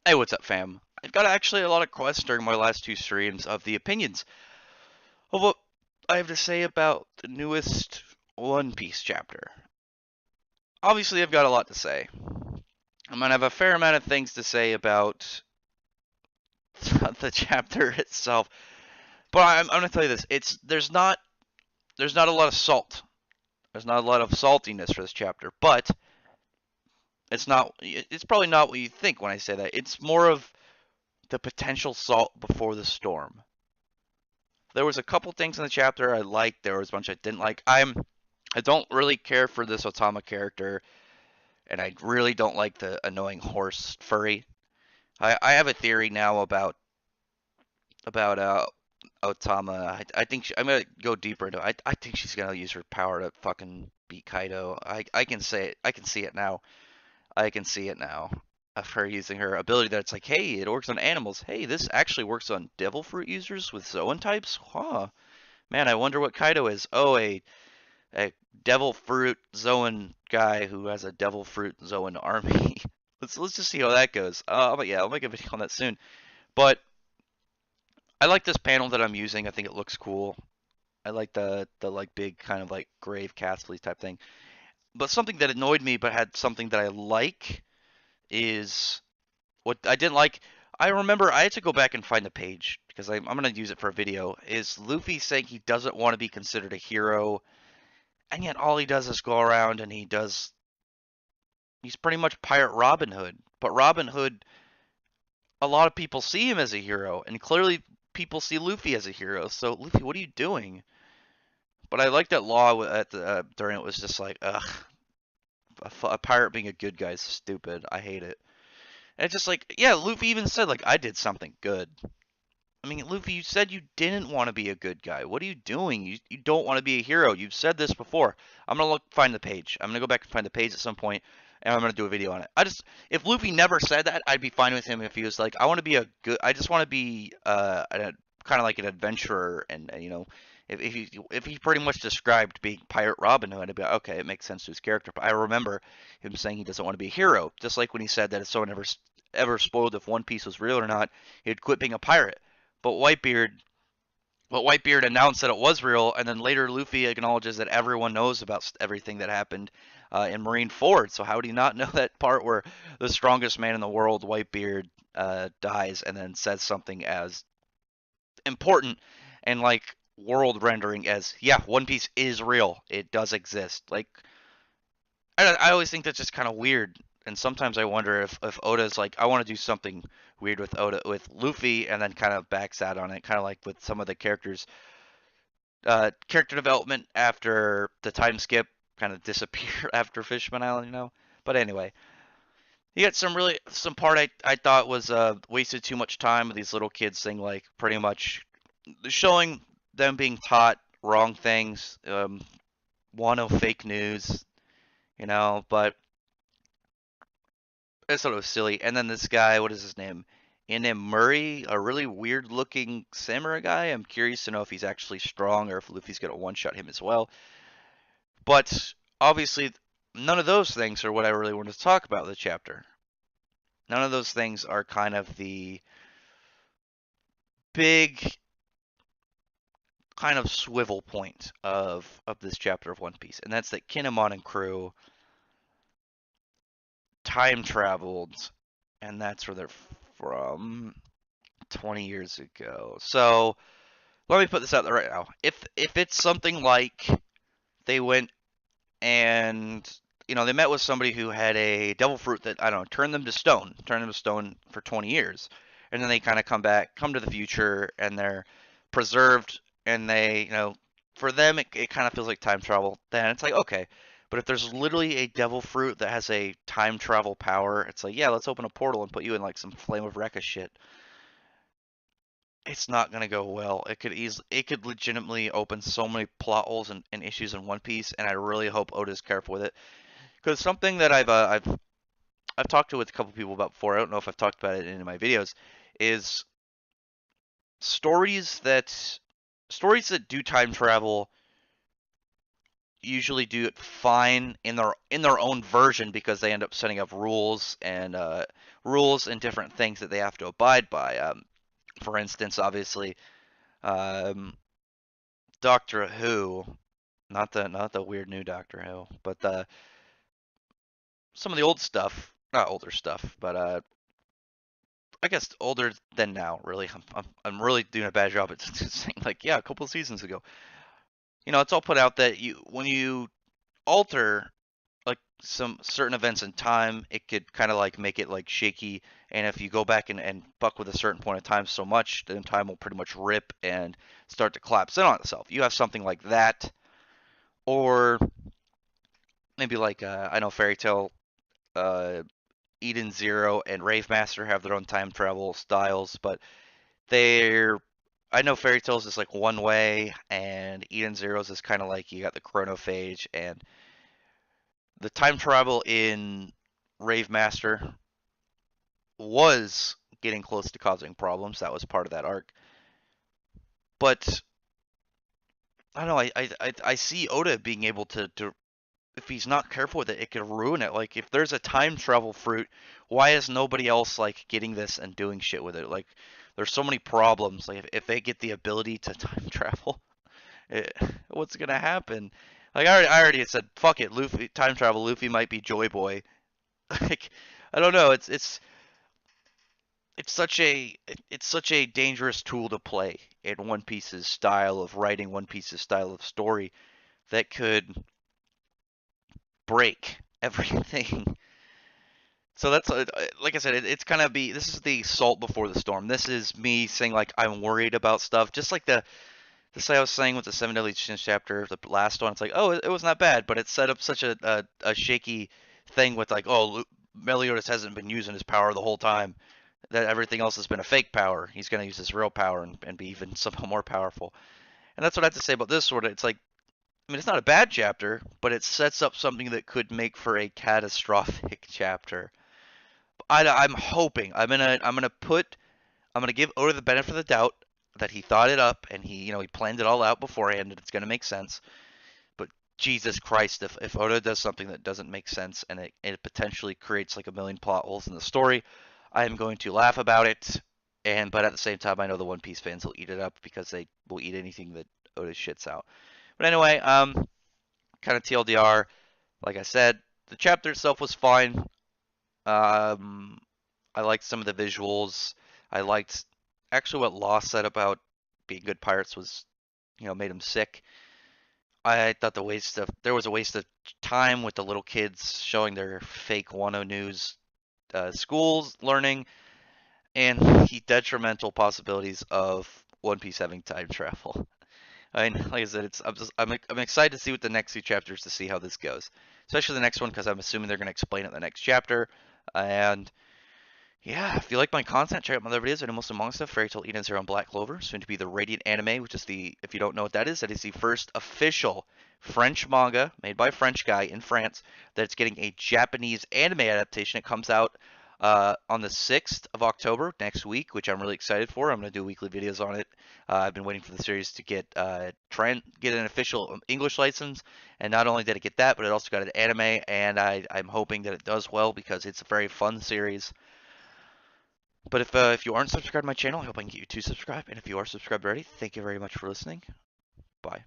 Hey, what's up, fam? I've got actually a lot of questions during my last two streams of the opinions of what I have to say about the newest One Piece chapter. Obviously, I've got a lot to say. I'm gonna have a fair amount of things to say about the chapter itself, but I'm gonna tell you this: there's not a lot of salt. There's not a lot of saltiness for this chapter, but it's probably not what you think when I say that. It's more of the potential salt before the storm. There was a couple things in the chapter I liked. There was a bunch I didn't like. I don't really care for this Otama character, and I really don't like the annoying horse furry. I have a theory now about Otama. I think I'm gonna go deeper into it. I think she's gonna use her power to fucking beat Kaido. I can say it. I can see it now. I can see it now. Of her using her ability that it's like, hey, it works on animals. Hey, this actually works on devil fruit users with Zoan types. Huh. Man, I wonder what Kaido is. Oh, a devil fruit Zoan guy who has a devil fruit Zoan army. Let's just see how that goes. But yeah, I'll make a video on that soon. But I like this panel that I'm using. I think it looks cool. I like the like big kind of like grave Castley type thing. But something that annoyed me, but had something that I like is what I didn't like. I remember I had to go back and find the page because I'm gonna use it for a video. Is Luffy saying he doesn't want to be considered a hero, and yet all he does is go around and he's pretty much Pirate Robin Hood. But Robin Hood, a lot of people see him as a hero, and clearly people see Luffy as a hero. So Luffy, what are you doing? But I like that Law at the during it was just like, ugh, a pirate being a good guy is stupid. I hate it. And it's just like, yeah, Luffy even said like I did something good. I mean, Luffy, you said you didn't want to be a good guy. What are you doing? You don't want to be a hero. You've said this before. I'm gonna find the page. I'm gonna go back and find the page at some point, and I'm gonna do a video on it. If Luffy never said that, I'd be fine with him if he was like, I want to be a good, I just want to be kind of like an adventurer, and if he pretty much described being Pirate Robin Hood, I'd be like, okay, it makes sense to his character. But I remember him saying he doesn't want to be a hero, just like when he said that if someone ever spoiled if One Piece was real or not, he'd quit being a pirate. But Whitebeard announced that it was real, and then later Luffy acknowledges that everyone knows about everything that happened in Marineford. So how do you not know that part where the strongest man in the world, Whitebeard, dies, and then says something as important and like world rendering as, yeah, One Piece is real. It does exist. Like I always think that's just kind of weird. And sometimes I wonder if Oda's like, I want to do something weird with Luffy, and then kind of backs out on it, kind of like with some of the character development after the time skip kind of disappear after Fishman Island. But anyway, you got some part I thought was wasted too much time with these little kids saying like pretty much showing them being taught wrong things, one of fake news. But I thought it was silly. And then this guy, what is his name? Inem Murray, a really weird looking samurai guy. I'm curious to know if he's actually strong or if Luffy's gonna one shot him as well. But obviously, none of those things are what I really wanted to talk about in the chapter. None of those things are kind of the big kind of swivel point of this chapter of One Piece, and that's that Kinemon and crew time traveled, and that's where they're from 20 years ago. So let me put this out there right now. If it's something like they went and they met with somebody who had a devil fruit that I don't know turned them to stone for 20 years, and then they kind of come to the future, and they're preserved, and for them it kind of feels like time travel. Then it's like okay, but if there's literally a devil fruit that has a time travel power, it's like yeah, let's open a portal and put you in like some Flame of Recca shit. It's not gonna go well. It could legitimately open so many plot holes and issues in One Piece, and I really hope Oda's careful with it. Because something that I've talked to with a couple people about before, I don't know if I've talked about it in my videos, is stories that stories that do time travel usually do it fine in their own version because they end up setting up rules and different things that they have to abide by. For instance, obviously, um, Doctor Who, not the weird new Doctor Who, but some of the old stuff, not older stuff, but I guess older than now. Really, I'm really doing a bad job at saying like, yeah, a couple of seasons ago. It's all put out that when you alter like some certain events in time, it could kind of like make it like shaky. And if you go back and fuck with a certain point of time so much, then time will pretty much rip and start to collapse in on itself. You have something like that, or maybe like I know Fairy Tale, uh, Eden Zero, and Rave Master have their own time travel styles, but they're I know Fairy Tales is like one way, and Eden Zeros is kind of like you got the chronophage, and the time travel in Rave Master was getting close to causing problems. That was part of that arc. But I don't know. I see Oda being able to if he's not careful with it, it could ruin it. Like if there's a time travel fruit, why is nobody else like getting this and doing shit with it? Like there's so many problems. Like if they get the ability to time travel, it, what's gonna happen? Like I already said, fuck it. Luffy time travel. Luffy might be Joy Boy. Like I don't know. It's such a it's such a dangerous tool to play in One Piece's style of writing, One Piece's style of story that could break everything. So that's like I said, it's kind of this is the salt before the storm. This is me saying like I'm worried about stuff, just like the say I was saying with the Seven Deadly Sins chapter, the last one. It's like it was not bad, but it set up such a shaky thing with like Meliodas hasn't been using his power the whole time. That everything else has been a fake power. He's going to use his real power and be even somehow more powerful. And that's what I have to say about this sort of. It's like, I mean, it's not a bad chapter, but it sets up something that could make for a catastrophic chapter. I'm hoping I'm gonna give Oda the benefit of the doubt that he thought it up and he planned it all out beforehand and it's gonna make sense. But Jesus Christ, if Oda does something that doesn't make sense and it potentially creates like a million plot holes in the story, I am going to laugh about it. But at the same time, I know the One Piece fans will eat it up because they will eat anything that Oda shits out. But anyway, kind of TLDR. Like I said, the chapter itself was fine. Um, I liked some of the visuals. I liked actually what Law said about being good pirates was, made him sick. I thought there was a waste of time with the little kids showing their fake Wano News schools learning and the detrimental possibilities of One Piece having time travel. I mean, like I said, I'm excited to see what the next two chapters to see how this goes, especially the next one because I'm assuming they're going to explain it in the next chapter. And yeah, if you like my content, check out my other videos. I do most of manga stuff, Fairy Tail, Eden Zero, and Black Clover. Soon to be the Radiant Anime, which is if you don't know what that is the first official French manga made by a French guy in France that's getting a Japanese anime adaptation. It comes out on the 6th of October next week, which I'm really excited for. I'm going to do weekly videos on it. I've been waiting for the series to try and get an official English license, and not only did it get that, but it also got an anime, and I'm hoping that it does well because it's a very fun series. But if you aren't subscribed to my channel, I hope I can get you to subscribe. And if you are subscribed already, thank you very much for listening. Bye.